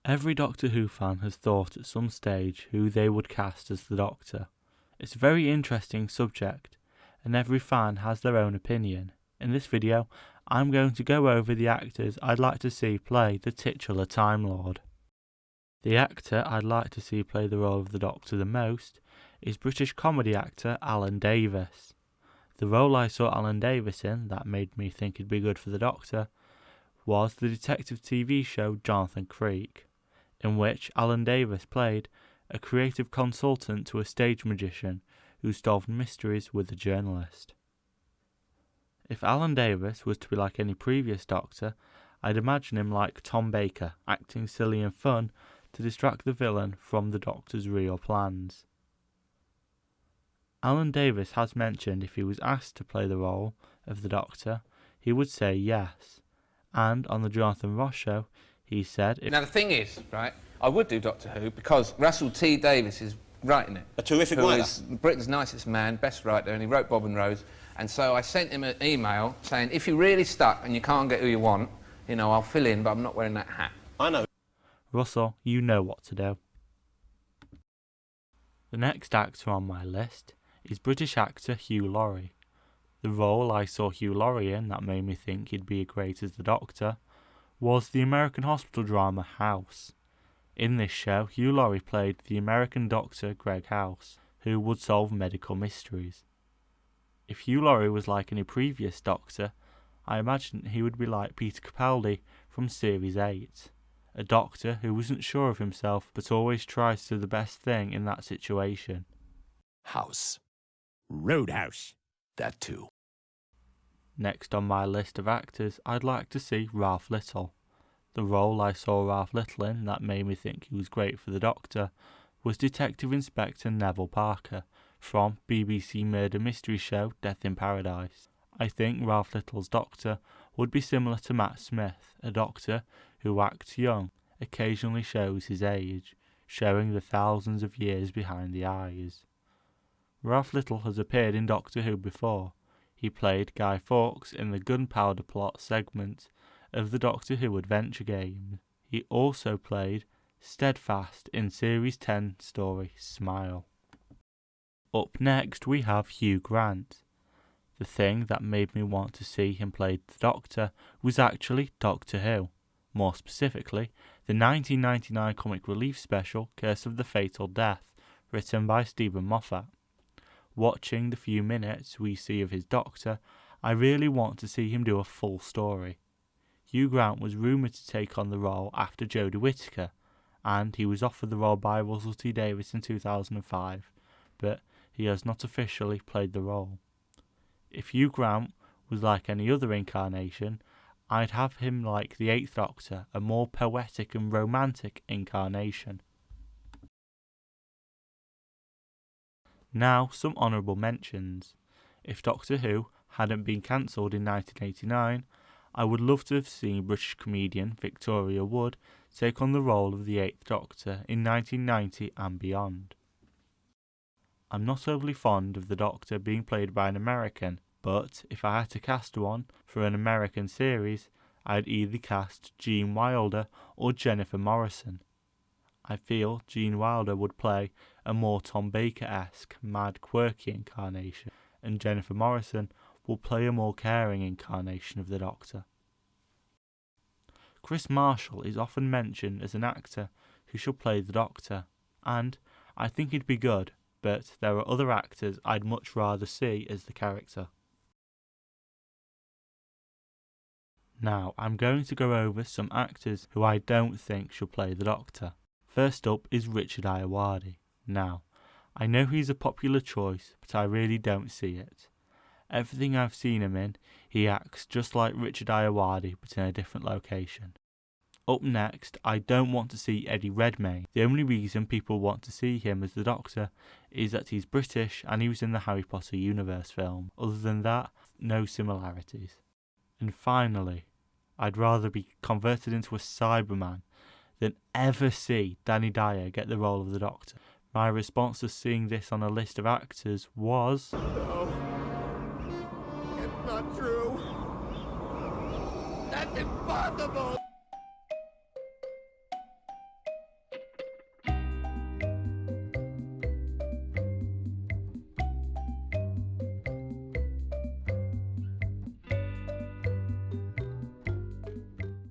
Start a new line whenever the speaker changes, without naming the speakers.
Every Doctor Who fan has thought at some stage who they would cast as the Doctor. It's a very interesting subject, and every fan has their own opinion. In this video, I'm going to go over the actors I'd like to see play the titular Time Lord. The actor I'd like to see play the role of the Doctor the most is British comedy actor Alan Davies. The role I saw Alan Davies in that made me think he'd be good for the Doctor was the detective TV show Jonathan Creek, in which Alan Davies played a creative consultant to a stage magician who solved mysteries with a journalist. If Alan Davies was to be like any previous Doctor, I'd imagine him like Tom Baker, acting silly and fun to distract the villain from the Doctor's real plans. Alan Davies has mentioned if he was asked to play the role of the Doctor, he would say yes. And on the Jonathan Ross show, he said...
Now the thing is, right, I would do Doctor Who because Russell T Davies is writing it.
A terrific writer.
Who is Britain's nicest man, best writer, and he wrote Bob and Rose. And so I sent him an email saying, if you're really stuck and you can't get who you want, you know, I'll fill in, but I'm not wearing that hat.
I know.
Russell, you know what to do. The next actor on my list is British actor Hugh Laurie. The role I saw Hugh Laurie in that made me think he'd be great as the Doctor was the American hospital drama House. In this show, Hugh Laurie played the American doctor Greg House, who would solve medical mysteries. If Hugh Laurie was like any previous Doctor, I imagine he would be like Peter Capaldi from Series 8, a Doctor who wasn't sure of himself but always tries to do the best thing in that situation.
House. Roadhouse. That too.
Next on my list of actors, I'd like to see Ralph Little. The role I saw Ralph Little in that made me think he was great for the Doctor was Detective Inspector Neville Parker from BBC murder mystery show Death in Paradise. I think Ralph Little's Doctor would be similar to Matt Smith, a Doctor who acts young, occasionally shows his age, showing the thousands of years behind the eyes. Ralph Little has appeared in Doctor Who before. He played Guy Fawkes in the Gunpowder Plot segment of the Doctor Who Adventure Game. He also played Steadfast in Series 10 story Smile. Up next we have Hugh Grant. The thing that made me want to see him play the Doctor was actually Doctor Who. More specifically, the 1999 comic relief special Curse of the Fatal Death, written by Stephen Moffat. Watching the few minutes we see of his Doctor, I really want to see him do a full story. Hugh Grant was rumoured to take on the role after Jodie Whittaker, and he was offered the role by Russell T Davies in 2005, but he has not officially played the role. If Hugh Grant was like any other incarnation, I'd have him like the Eighth Doctor, a more poetic and romantic incarnation. Now, some honourable mentions. If Doctor Who hadn't been cancelled in 1989, I would love to have seen British comedian Victoria Wood take on the role of the Eighth Doctor in 1990 and beyond. I'm not overly fond of the Doctor being played by an American, but if I had to cast one for an American series, I'd either cast Gene Wilder or Jennifer Morrison. I feel Gene Wilder would play a more Tom Baker-esque, mad, quirky incarnation, and Jennifer Morrison will play a more caring incarnation of the Doctor. Chris Marshall is often mentioned as an actor who should play the Doctor, and I think he'd be good, but there are other actors I'd much rather see as the character. Now, I'm going to go over some actors who I don't think should play the Doctor. First up is Richard Ayoade. Now, I know he's a popular choice, but I really don't see it. Everything I've seen him in, he acts just like Richard Ayoade, but in a different location. Up next, I don't want to see Eddie Redmayne. The only reason people want to see him as the Doctor is that he's British and he was in the Harry Potter universe film. Other than that, no similarities. And finally, I'd rather be converted into a Cyberman than ever see Danny Dyer get the role of the Doctor. My response to seeing this on a list of actors was...
No, it's not true. That's impossible!